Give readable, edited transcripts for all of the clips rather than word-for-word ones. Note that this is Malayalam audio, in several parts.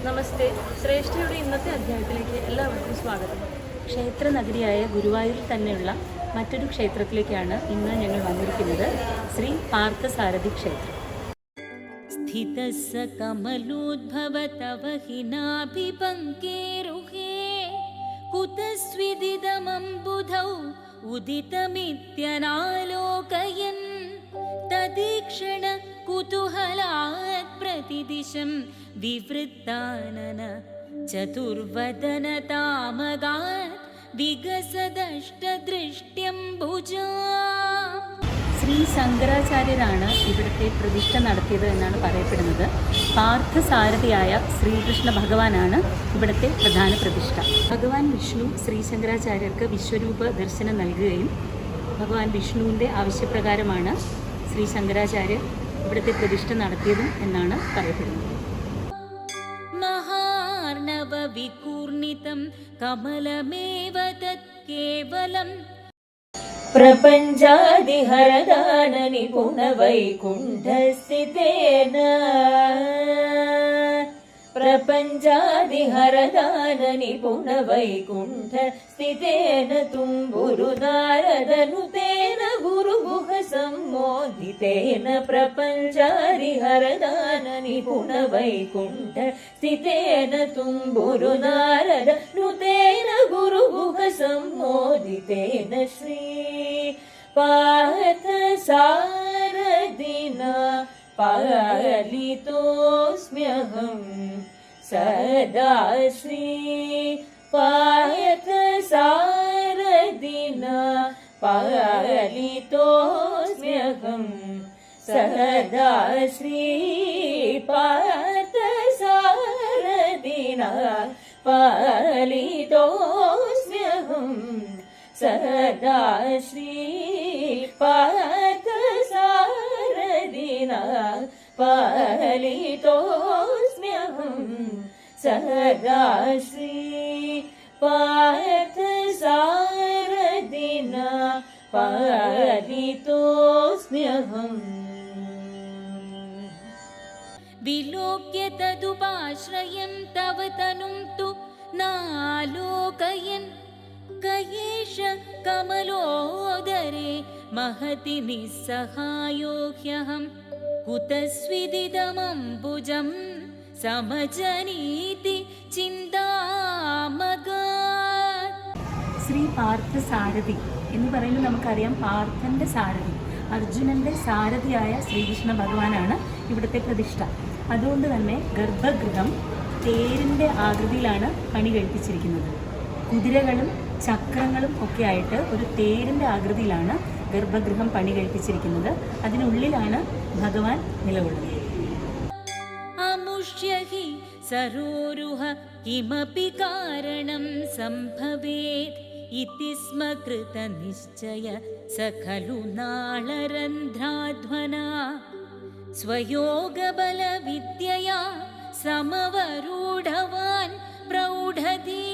നമസ്തേ. ശ്രേഷ്ഠയുടെ ഇന്നത്തെ അധ്യായത്തിലേക്ക് എല്ലാവർക്കും സ്വാഗതം. ക്ഷേത്ര നഗരിയായ ഗുരുവായൂരിൽ തന്നെയുള്ള മറ്റൊരു ക്ഷേത്രത്തിലേക്കാണ് ഇന്ന് ഞങ്ങൾ വന്നിരിക്കുന്നത്. ശ്രീ പാർത്ഥസാരഥി ക്ഷേത്രം. സ്ഥിതസ്സ കമലോദ്ഭവ തവ ഹിനാഭിപങ്കേരുഹേ കുതസ്വിദിതമംബുധൗ ഉദിതമിത്യനാലോകയൻ തദീക്ഷണ കുതൂഹലാത് പ്രതിദിശം വിവൃത്താനന ചതുർവദന താമഗാത് വികസദഷ്ടദൃഷ്ട്യംബുജാ. ശ്രീ ശങ്കരാചാര്യരാണ് ഇവിടുത്തെ പ്രതിഷ്ഠ നടത്തിയത് എന്നാണ് പറയപ്പെടുന്നത്. പാർത്ഥസാരഥിയായ ശ്രീകൃഷ്ണ ഭഗവാനാണ് ഇവിടുത്തെ പ്രധാന പ്രതിഷ്ഠ. ഭഗവാൻ വിഷ്ണു ശ്രീ ശങ്കരാചാര്യർക്ക് വിശ്വരൂപ ദർശനം നൽകുകയും ഭഗവാൻ വിഷ്ണുവിൻ്റെ ആവശ്യപ്രകാരമാണ് ശ്രീ ശങ്കരാചാര്യർ ഇവിടുത്തെ പ്രതിഷ്ഠ നടത്തിയതും എന്നാണ് പറയപ്പെടുന്നത്. മഹാർണവ വികൂർണിതം കമലമേവ തത് കേവലം പ്രപഞ്ചാദിഹരദാന നിപുണ വൈകുണ്ഠസ്ഥിതേന പ്രപഞ്ചാദിഹരദാന നിപുണ വൈകുണ്ഠസ്ഥിതേന തുംബുരു നാരദനുതേന ഗുരുഗുഹ സമ്മോദിതേന പ്രപഞ്ചാദിഹരദാന നിപുണ വൈകുണ്ഠസ്ഥിതേന തുംബുരു നാരദനുതേന ഗുരുഗുഹ സമ്മോദിതേന ശ്രീ പാർത്ഥസാരഥിനാ പാലിതോസ്മ്യഹം സദാ ശ്രീ പാർത്ഥസാരഥിനാ പാലിതോസ്മ്യഹം സദാ ശ്രീ പാർത്ഥസാരഥിനാ പാലിതോസ്മ്യഹം സദാ ശ്രീ പാർത്ഥസാരഥിനാ പാലിതോസ്മ്യഹം സദാ ശ്രീ പാർത്ഥസാരഥിനാ പാലിതോസ്മ്യഹം. വിലോക്യ തദുപാശ്രയം തവ തനും തു നാലോകയൻ കയേഷ കമലോദരേ മഹതി നിസ്സഹായോ ഹ്യഹം കുതസ്വിദിതമംബുജം സമജനീതി ചിന്താമഗാത്. ശ്രീ പാർത്ഥസാരഥി എന്ന് പറയുമ്പോൾ നമുക്കറിയാം പാർത്ഥൻ്റെ സാരഥി, അർജുനൻ്റെ സാരഥിയായ ശ്രീകൃഷ്ണ ഭഗവാനാണ് ഇവിടുത്തെ പ്രതിഷ്ഠ. അതുകൊണ്ട് തന്നെ ഗർഭഗൃഹം തേരിൻ്റെ ആകൃതിയിലാണ് പണി കഴിപ്പിച്ചിരിക്കുന്നത്. കുതിരകളും ചക്രങ്ങളും ഒക്കെ ആയിട്ട് ഒരു തേരിൻ്റെ ആകൃതിയിലാണ് ഗർഭഗൃഹം പണി കഴിപ്പിച്ചിരിക്കുന്നത്. അതിനുള്ളിലാണ് ഭഗവാൻ നിലകൊള്ളുന്നത്. അമുഷ്യഹി സരോരുഹ കിമപി കാരണം സംഭവേത് ഇതി സ്മ കൃത നിശ്ചയ സഖലു നാളരന്ധ്രാധ്വന സ്വയോഗബല വിദ്യയാ സമവരൂഢവാൻ പ്രൗഢതി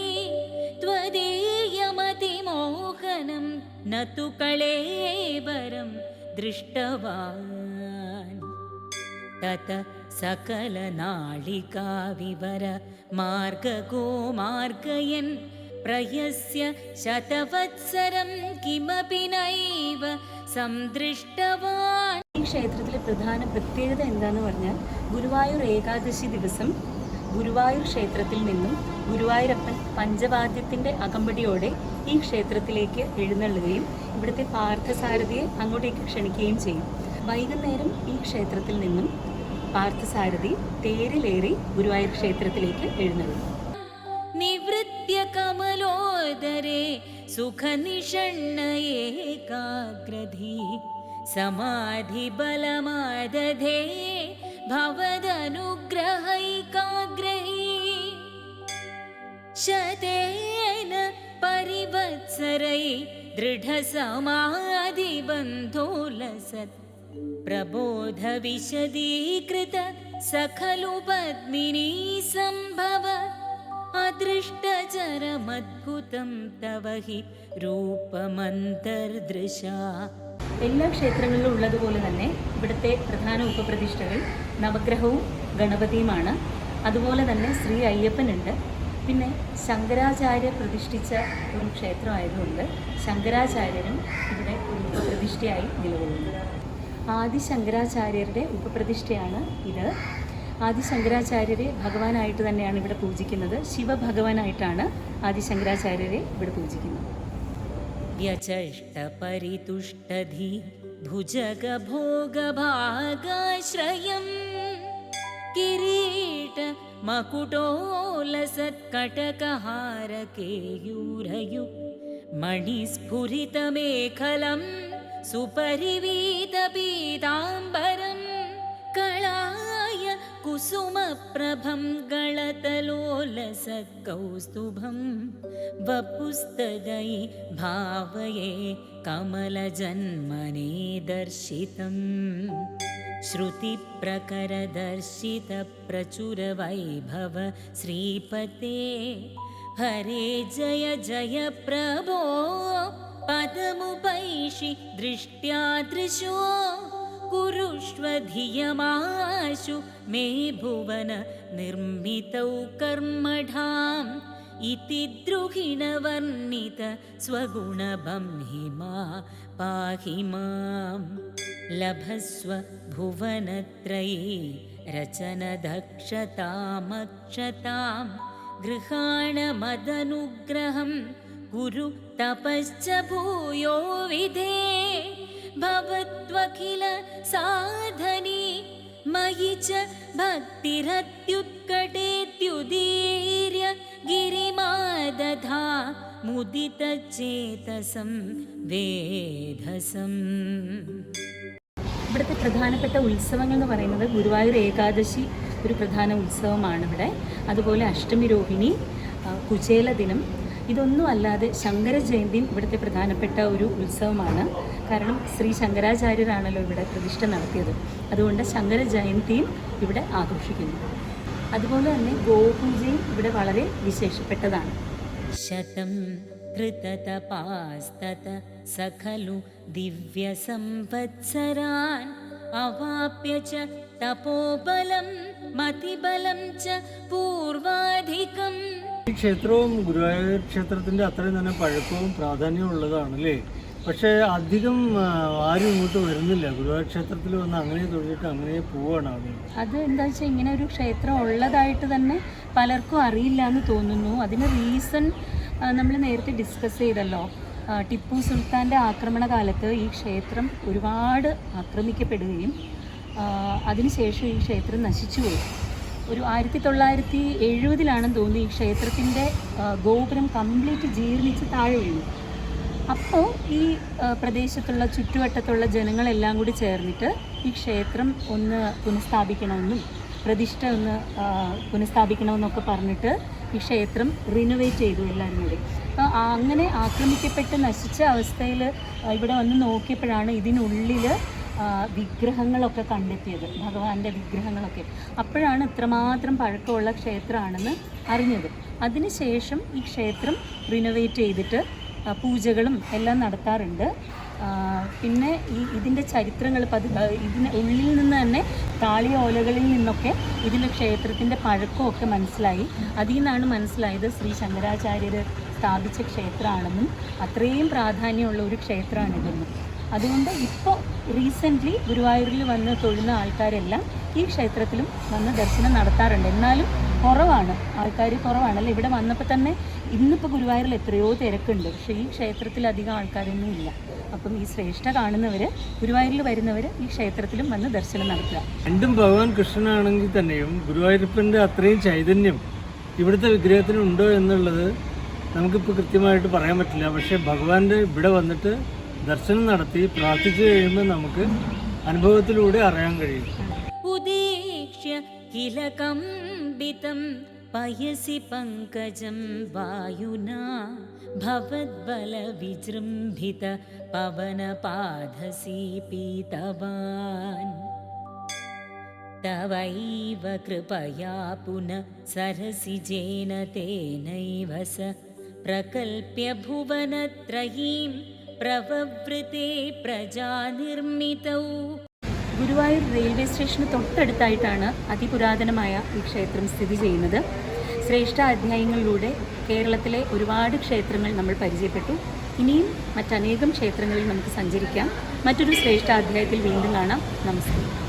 ത്വദീയമതിമോഹനം ന തു കളേബരം ദൃഷ്ടവാൻ തത സകലനാളികാ വിവര മാർഗഗോ മാർഗയൻ പ്രയസ്യ ശതവത്സരം കിമപി നൈവ സംദൃഷ്ടവാൻ. ഈ ക്ഷേത്രത്തിലെ പ്രധാന പ്രത്യേകത എന്താണെന്ന് പറഞ്ഞാൽ ഗുരുവായൂർ ഏകാദശി ദിവസം ഗുരുവായൂർ ക്ഷേത്രത്തിൽ നിന്നും ഗുരുവായൂരപ്പൻ പഞ്ചവാദ്യത്തിൻ്റെ അകമ്പടിയോടെ ഈ ക്ഷേത്രത്തിലേക്ക് എഴുന്നള്ളുകയും ഇവിടുത്തെ പാർത്ഥസാരഥിയെ അങ്ങോട്ടേക്ക് ക്ഷണിക്കുകയും ചെയ്യും. വൈകുന്നേരം ഈ ക്ഷേത്രത്തിൽ നിന്നും പാർത്ഥസാരഥി തേരിലേറി ഗുരുവായൂർ ക്ഷേത്രത്തിലേക്ക് എഴുന്നള്ളും. നിവൃത്യ കമലോദരേ സുഖനിഷണ്ണ ഏകാഗ്രധീ സമാധി ബലമാദധേ ഭവദനുഗ്രഹൈകാഗ്രഹീ ശതേന പരിവത്സരൈ ദൃഢസമാധിബന്ധോലസത് പ്രബോധ വിശദീകൃത സഖലു പദ്മിനീ സംഭവ അദൃഷ്ടചരമദ്ഭുതം തവ ഹി രൂപമന്തർദൃശ. എല്ലാ ക്ഷേത്രങ്ങളിലും ഉള്ളതുപോലെ തന്നെ ഇവിടുത്തെ പ്രധാന ഉപപ്രതിഷ്ഠകൾ നവഗ്രഹവും ഗണപതിയുമാണ്. അതുപോലെ തന്നെ ശ്രീ അയ്യപ്പനുണ്ട്. പിന്നെ ശങ്കരാചാര്യർ പ്രതിഷ്ഠിച്ച ഒരു ക്ഷേത്രമായതുകൊണ്ട് ശങ്കരാചാര്യരും ഇവിടെ ഒരു ഉപപ്രതിഷ്ഠയായി നിലകൊള്ളുന്നു. ആദി ശങ്കരാചാര്യരുടെ ഉപപ്രതിഷ്ഠയാണ് ഇത്. ആദി ശങ്കരാചാര്യരെ ഭഗവാനായിട്ട് തന്നെയാണ് ഇവിടെ പൂജിക്കുന്നത്. ശിവഭഗവാനായിട്ടാണ് ആദി ശങ്കരാചാര്യരെ ഇവിടെ പൂജിക്കുന്നത്. വ്യചഷ്ടപരിതുഷ്ടധി ഭുജഗഭോഗഭാഗാശ്രയം കിരീട മകുടോലസത്കടകഹാരകേയൂരയു മണിസ്ഫുരിതമേഖലം സുപരിവീതപീതാംബരം കളായ കുസുമപ്രഭം ഗളതലോലസത്കൗസ്തുഭം വപുസ്തദൈ ഭാവയേ കമലജന്മനേ ദർശിതം ശ്രുതിപ്രകരദർശിതപ്രചുരവൈഭവ ശ്രീപതേ ഹരേ ജയ ജയ പ്രഭോ പദമുപൈഷി ദൃഷ്ട്യാദൃശോ കുരുഷ്വധിയമാശു മേ ഭുവന നിർമ്മിതൗ കർമ്മഠാം ഇതി ദ്രുഹിണവർണ്ണിത സ്വഗുണബംഹിമാ പാഹി മാം ലഭസ്വ ഭുവനത്രയീ രചനദക്ഷതാമക്ഷതാം ഗൃഹാണ മദനുഗ്രഹം കുരു തപശ്ച ഭൂയോ വിധേ ഭവത്വഖില സാധനി മയി ച ഭക്തിരത്യുത്കടേത്യുദീര്യ ഗിരിമാദധാ മുദിതചേതസം വേധസം. ഇവിടുത്തെ പ്രധാനപ്പെട്ട ഉത്സവങ്ങൾ എന്ന് പറയുന്നത് ഗുരുവായൂർ ഏകാദശി ഒരു പ്രധാന ഉത്സവമാണ് ഇവിടെ. അതുപോലെ അഷ്ടമി രോഹിണി, കുചേല ദിനം. ഇതൊന്നും അല്ലാതെ ശങ്കര ജയന്തിയും ഇവിടുത്തെ പ്രധാനപ്പെട്ട ഒരു ഉത്സവമാണ്. കാരണം ശ്രീ ശങ്കരാചാര്യരാണല്ലോ ഇവിടെ പ്രതിഷ്ഠ നടത്തിയത്. അതുകൊണ്ട് ശങ്കര ജയന്തിയും ഇവിടെ ആഘോഷിക്കുന്നു. അതുപോലെ തന്നെ ഗോപൂജയും ഇവിടെ വളരെ വിശേഷപ്പെട്ടതാണ്. ശതം കൃതതപാസ്തത സഖലു ദിവ്യസംവത്സരാൻ അവാപ്യ ച തപോബലം മതിബലം ച പൂർവാധികം. ഈ ക്ഷേത്രവും ഗുരുവായൂർ ക്ഷേത്രത്തിൻ്റെ അത്രയും തന്നെ പഴക്കവും പ്രാധാന്യവും ഉള്ളതാണ് അല്ലേ? പക്ഷേ അധികം ആരും ഇങ്ങോട്ട് വരുന്നില്ല. ഗുരുവായൂർ ക്ഷേത്രത്തിൽ വന്ന് അങ്ങനെ തൊഴിലിട്ട് അങ്ങനെ പോവുകയാണ് ആളുകൾ. അത് എന്താ വെച്ചാൽ ഇങ്ങനെ ഒരു ക്ഷേത്രം ഉള്ളതായിട്ട് തന്നെ പലർക്കും അറിയില്ല എന്ന് തോന്നുന്നു. അതിന് റീസൺ നമ്മൾ നേരത്തെ ഡിസ്കസ് ചെയ്തല്ലോ. ടിപ്പു സുൽത്താൻ്റെ ആക്രമണ കാലത്ത് ഈ ക്ഷേത്രം ഒരുപാട് ആക്രമിക്കപ്പെടുകയും അതിനുശേഷം ഈ ക്ഷേത്രം നശിച്ചുപോയി. ഒരു 1970 തോന്നുന്നു ഈ ക്ഷേത്രത്തിൻ്റെ ഗോപുരം കംപ്ലീറ്റ് ജീർണിച്ച് താഴെ വീണു. അപ്പോൾ ഈ പ്രദേശത്തുള്ള ചുറ്റുവട്ടത്തുള്ള ജനങ്ങളെല്ലാം കൂടി ചേർന്നിട്ട് ഈ ക്ഷേത്രം ഒന്ന് പുനഃസ്ഥാപിക്കണമെന്നും പ്രതിഷ്ഠ ഒന്ന് പുനഃസ്ഥാപിക്കണമെന്നൊക്കെ പറഞ്ഞിട്ട് ഈ ക്ഷേത്രം റിനോവേറ്റ് ചെയ്തു എല്ലാവരും കൂടി. അപ്പോൾ അങ്ങനെ ആക്രമിക്കപ്പെട്ട് നശിച്ച അവസ്ഥയിൽ ഇവിടെ വന്ന് നോക്കിയപ്പോഴാണ് ഇതിനുള്ളിൽ വിഗ്രഹങ്ങളൊക്കെ കണ്ടെത്തിയത്, ഭഗവാന്റെ വിഗ്രഹങ്ങളൊക്കെ. അപ്പോഴാണ് ഇത്രമാത്രം പഴക്കമുള്ള ക്ഷേത്രമാണെന്ന് അറിഞ്ഞത്. അതിനുശേഷം ഈ ക്ഷേത്രം റിനോവേറ്റ് ചെയ്തിട്ട് പൂജകളും എല്ലാം നടത്താറുണ്ട്. പിന്നെ ഇതിൻ്റെ ചരിത്രങ്ങൾ ഇതിന് ഉള്ളിൽ നിന്ന് തന്നെ താളിയോലകളിൽ നിന്നൊക്കെ ഇതിൻ്റെ ക്ഷേത്രത്തിൻ്റെ പഴക്കമൊക്കെ മനസ്സിലായി. അതിൽ നിന്നാണ് മനസ്സിലായത് ശ്രീ ശങ്കരാചാര്യർ സ്ഥാപിച്ച ക്ഷേത്രമാണെന്നും അത്രയും പ്രാധാന്യമുള്ള ഒരു ക്ഷേത്രമാണിതെന്നും. അതുകൊണ്ട് ഇപ്പോൾ റീസെൻ്റ്ലി ഗുരുവായൂരിൽ വന്ന് തൊഴുന്ന ആൾക്കാരെല്ലാം ഈ ക്ഷേത്രത്തിലും വന്ന് ദർശനം നടത്താറുണ്ട്. എന്നാലും ആൾക്കാർ കുറവാണല്ലോ. ഇവിടെ വന്നപ്പോൾ തന്നെ ഇന്നിപ്പോൾ ഗുരുവായൂരിൽ എത്രയോ തിരക്കുണ്ട്. പക്ഷേ ഈ ക്ഷേത്രത്തിൽ അധികം ആൾക്കാരൊന്നും ഇല്ല. അപ്പം ഈ ശ്രേഷ്ഠ കാണുന്നവർ, ഗുരുവായൂരിൽ വരുന്നവർ ഈ ക്ഷേത്രത്തിലും വന്ന് ദർശനം നടത്തുക. രണ്ടും ഭഗവാൻ കൃഷ്ണനാണെങ്കിൽ തന്നെയും ഗുരുവായൂരപ്പൻ്റെ അത്രയും ചൈതന്യം ഇവിടുത്തെ വിഗ്രഹത്തിനുണ്ടോ എന്നുള്ളത് നമുക്കിപ്പോൾ കൃത്യമായിട്ട് പറയാൻ പറ്റില്ല. പക്ഷേ ഭഗവാന്റെ ഇവിടെ വന്നിട്ട് ദർശനം നടത്തി പ്രാർത്ഥിച്ചു കഴിയുമ്പോൾ നമുക്ക് അനുഭവത്തിലൂടെ അറിയാൻ കഴിയും. ഉദീക്ഷ്യ കിലകംബിതം പയസി പങ്കജം വായുനാ ഭവദ്ബല വിജൃംഭിത പവനപാദസി പീതവാൻ തവൈവ കൃപയാ പുനഃ സരസിജേന തേനൈവ സ പ്രകൽപ്യ ഭുവനത്രയീം പ്രവവൃതേ പ്രജാനിർമ്മിതൗ. ഗുരുവായൂർ റെയിൽവേ സ്റ്റേഷന് തൊട്ടടുത്തായിട്ടാണ് അതിപുരാതനമായ ഈ ക്ഷേത്രം സ്ഥിതി ചെയ്യുന്നത്. ശ്രേഷ്ഠ അധ്യായങ്ങളിലൂടെ കേരളത്തിലെ ഒരുപാട് ക്ഷേത്രങ്ങൾ നമ്മൾ പരിചയപ്പെട്ടു. ഇനിയും മറ്റനേകം ക്ഷേത്രങ്ങളിൽ നമുക്ക് സഞ്ചരിക്കാം. മറ്റൊരു ശ്രേഷ്ഠ അധ്യായത്തിൽ വീണ്ടും കാണാം. നമസ്കാരം.